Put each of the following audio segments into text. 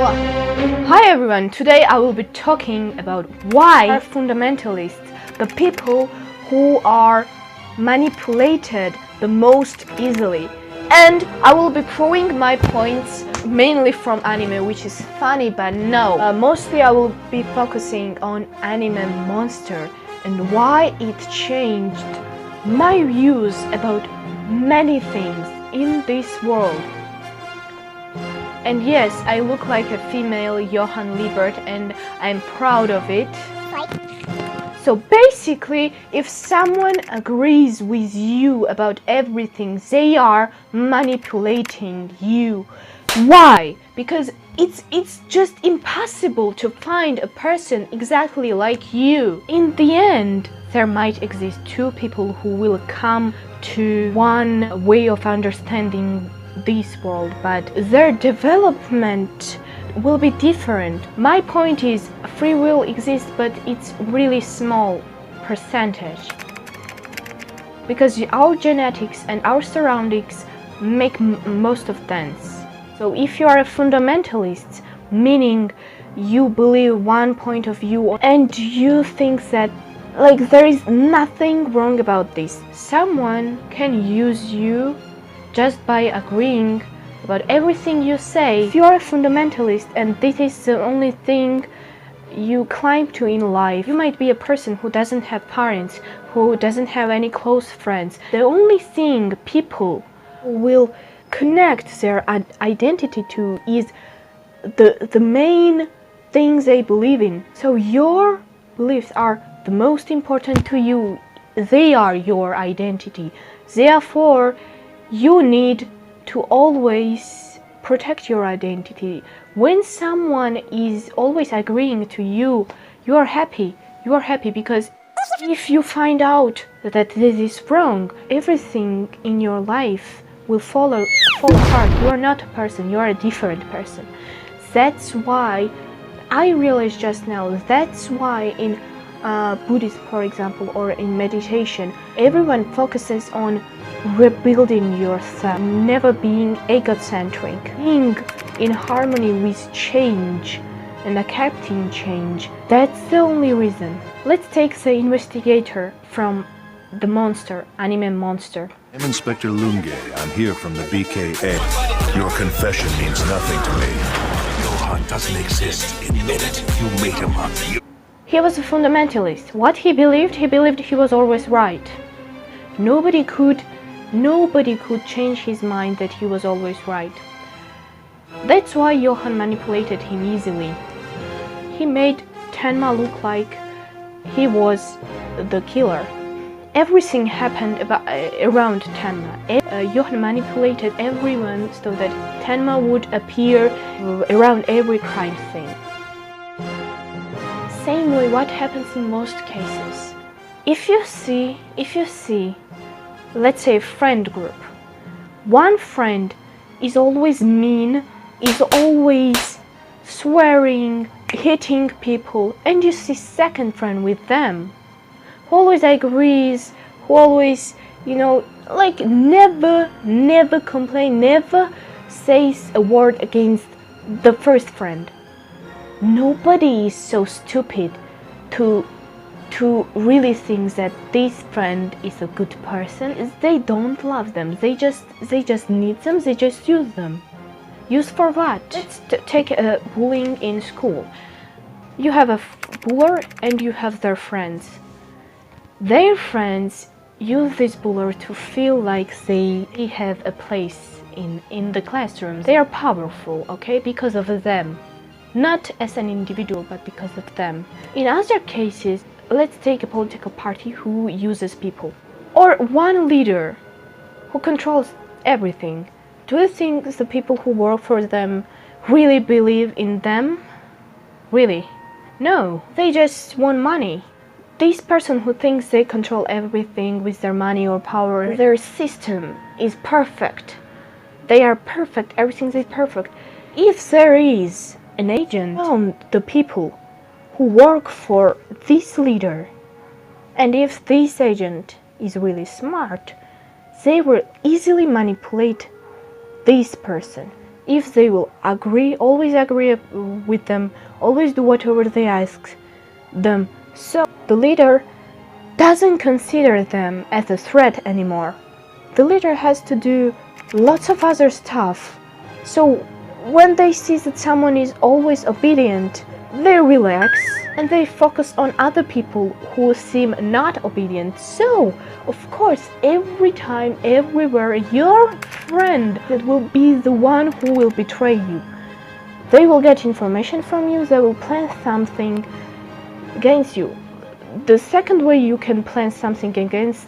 Hi everyone, today I will be talking about why are fundamentalists the people who are manipulated the most easily. And I will be proving my points mainly from anime, which is funny, but no. Mostly I will be focusing on anime Monster and why it changed my views about many things in this world. And yes, I look like a female Johan Liebert and I'm proud of it. So basically, if someone agrees with you about everything, they are manipulating you. Why? Because it's just impossible to find a person exactly like you. In the end, there might exist two people who will come to one way of understanding this world, but their development will be different. My point is, free will exists, but it's really small percentage. Because our genetics and our surroundings make most of sense. So if you are a fundamentalist, meaning you believe one point of view and you think that there is nothing wrong about this, someone can use you just by agreeing about everything you say. If you are a fundamentalist and this is the only thing you climb to in life, you might be a person who doesn't have parents, who doesn't have any close friends. The only thing people will connect their identity to is the main things they believe in. So your beliefs are the most important to you. They are your identity. Therefore, you need to always protect your identity. When someone is always agreeing to you, you are happy. You are happy because if you find out that this is wrong, everything in your life will fall apart. You are not a person, you are a different person. That's why I realized just now, that's why in Buddhism, for example, or in meditation, everyone focuses on rebuilding yourself, never being egocentric, being in harmony with change and accepting change. That's the only reason. Let's take the investigator from the monster, anime Monster. I'm Inspector Lunge. I'm here from the BKA. Your confession means nothing to me. Johan doesn't exist. Admit it. You made him up. He was a fundamentalist. What he believed he was always right. Nobody could change his mind that he was always right. That's why Johan manipulated him easily. He made Tenma look like he was the killer. Everything happened around Tenma. Johan manipulated everyone so that Tenma would appear around every crime scene. Same way what happens in most cases. If you see, let's say a friend group, one friend is always mean, is always swearing, hitting people, and you see second friend with them, who always agrees, who always, never complain, never says a word against the first friend. Nobody is so stupid to really think that this friend is a good person. They don't love them. They just need them. They just use them. Use for what? Let's take a bullying in school. You have a buller and you have their friends. Their friends use this buller to feel like they have a place in the classroom. They are powerful, okay, because of them. Not as an individual, but because of them. In other cases, let's take a political party who uses people. Or one leader who controls everything. Do you think the people who work for them really believe in them? Really? No, they just want money. This person who thinks they control everything with their money or power, their system is perfect. They are perfect, everything is perfect. If there is an agent on the people who work for this leader, and if this agent is really smart, they will easily manipulate this person if they will always agree with them, always do whatever they ask them. So the leader doesn't consider them as a threat anymore. The leader has to do lots of other stuff. So when they see that someone is always obedient, they relax and they focus on other people who seem not obedient. So, of course, every time, everywhere, your friend that will be the one who will betray you. They will get information from you, they will plan something against you. The second way you can plan something against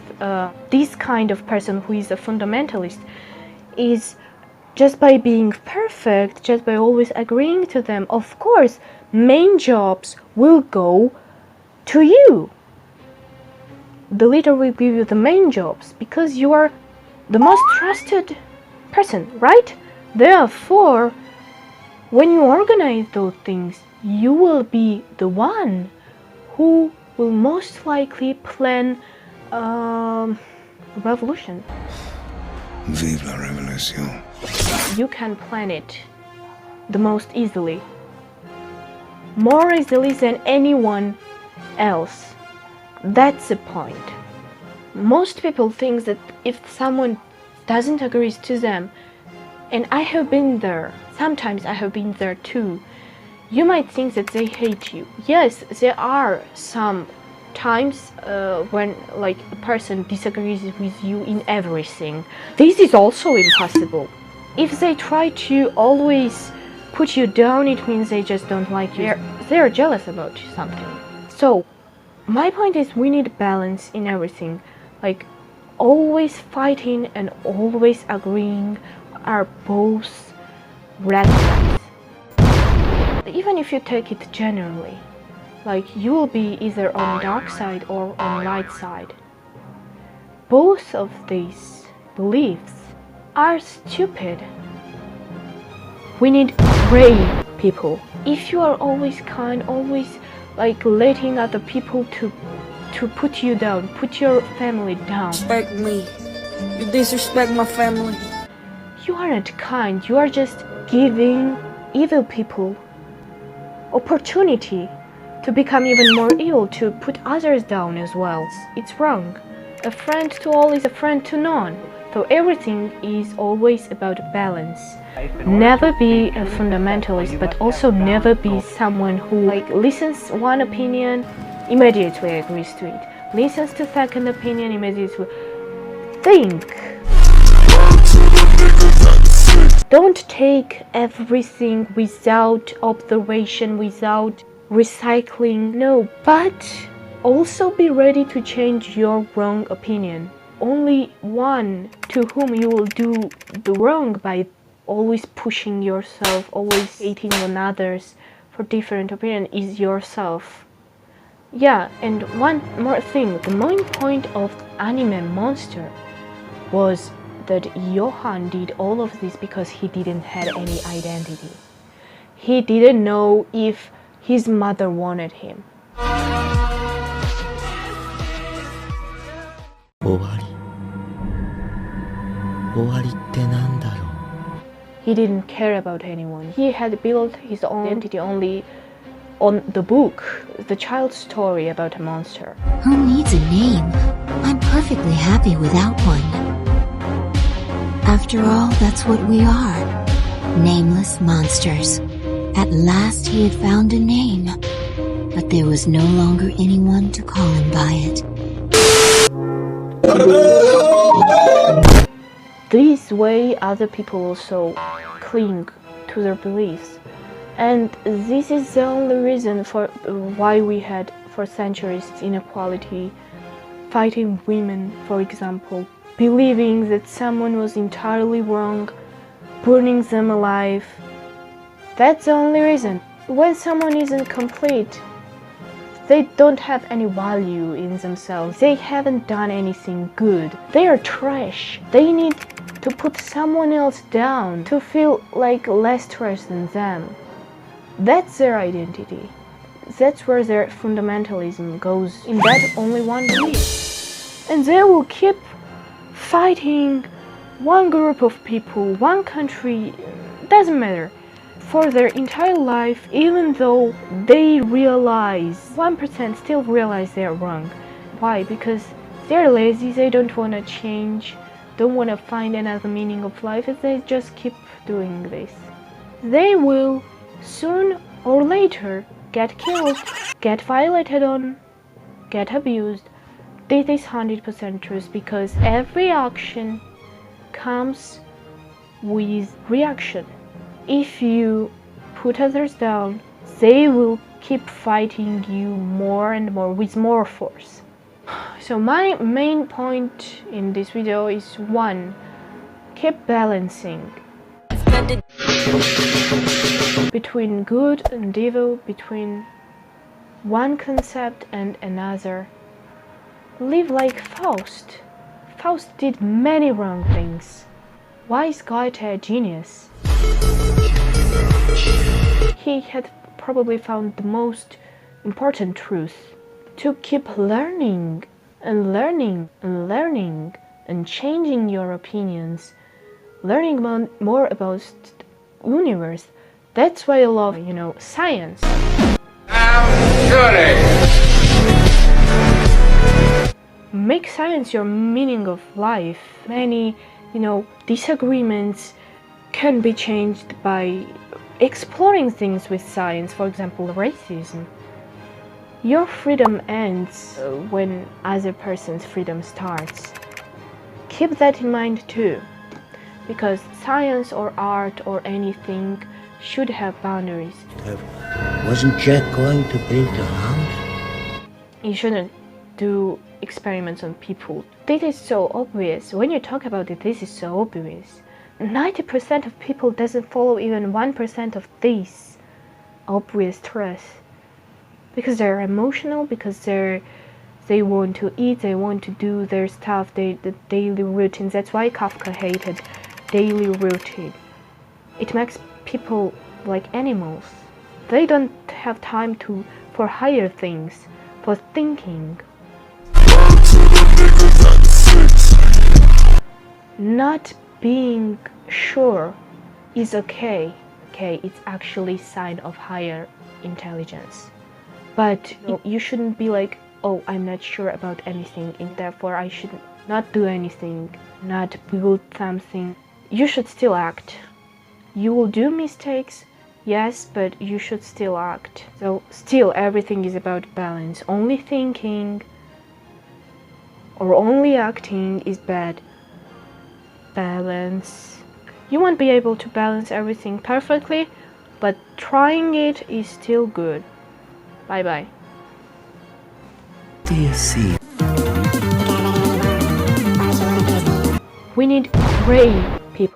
this kind of person who is a fundamentalist is just by being perfect, just by always agreeing to them. Of course, main jobs will go to you. The leader will give you the main jobs because you are the most trusted person, right? Therefore, when you organize those things, you will be the one who will most likely plan revolution. Vive la révolution. You can plan it the most easily. More easily than anyone else. That's the point. Most people think that if someone doesn't agree to them, and I have been there, sometimes I have been there too, you might think that they hate you. Yes, there are some times when like a person disagrees with you in everything. This is also impossible. If they try to always put you down, it means they just don't like you. They're jealous about something. So my point is we need balance in everything. Like always fighting and always agreeing are both red flags. Even if you take it generally, like you will be either on dark side or on light side. Both of these beliefs are stupid. We need brave people. If you are always kind, always like letting other people to put you down, put your family down. Disrespect me. You disrespect my family. You aren't kind. You are just giving evil people opportunity to become even more evil, to put others down as well. It's wrong. A friend to all is a friend to none. So everything is always about balance. Never be a fundamentalist, but also never be someone who like listens one opinion, immediately agrees to it. Listens to second opinion, immediately think. Don't take everything without observation, without recycling. No, but also be ready to change your wrong opinion. Only one to whom you will do the wrong by always pushing yourself, always hating on others for different opinion is yourself. Yeah, and one more thing, the main point of anime Monster was that Johan did all of this because he didn't have any identity. He didn't know if his mother wanted him. He didn't care about anyone. He had built his own identity only on the book, the child's story about a monster. Who needs a name? I'm perfectly happy without one. After all, that's what we are. Nameless monsters. At last he had found a name, but there was no longer anyone to call him by it. This way other people also cling to their beliefs. And this is the only reason for why we had for centuries inequality, fighting women, for example, believing that someone was entirely wrong, burning them alive. That's the only reason. When someone isn't complete, they don't have any value in themselves. They haven't done anything good. They are trash. They need to put someone else down to feel like less trash than them. That's their identity. That's where their fundamentalism goes, in that only one belief. And they will keep fighting one group of people, one country, doesn't matter. For their entire life, even though they realize, 1% still realize they're wrong. Why? Because they're lazy, they don't want to change, don't want to find another meaning of life, and they just keep doing this. They will soon or later get killed, get violated on, get abused. This is 100% truth, because every action comes with reaction. If you put others down, they will keep fighting you more and more with more force. So my main point in this video is 1. Keep balancing between good and evil, between one concept and another. Live like Faust. Faust did many wrong things. Why is Goethe a genius? He had probably found the most important truth. To keep learning and learning and learning and changing your opinions, learning more about the universe. That's why I love, science. Make science your meaning of life. Many, disagreements can be changed by exploring things with science. For example, racism. Your freedom ends when other person's freedom starts. Keep that in mind too, because science or art or anything should have boundaries. Wasn't Jack going to build a house? You shouldn't do experiments on people. This is so obvious. When you talk about it, this is so obvious. 90% of people doesn't follow even 1% of this obvious truth. Because they're emotional, because they want to eat, they want to do their stuff, the daily routines. That's why Kafka hated daily routine. It makes people like animals. They don't have time for higher things, for thinking. Not being sure is okay. It's actually a sign of higher intelligence. But you shouldn't be like, oh, I'm not sure about anything, and therefore I should not do anything, not build something. You should still act. You will do mistakes, yes, but you should still act. So still, everything is about balance. Only thinking or only acting is bad. Balance. You won't be able to balance everything perfectly, but trying it is still good. Bye bye. Do you see? We need gray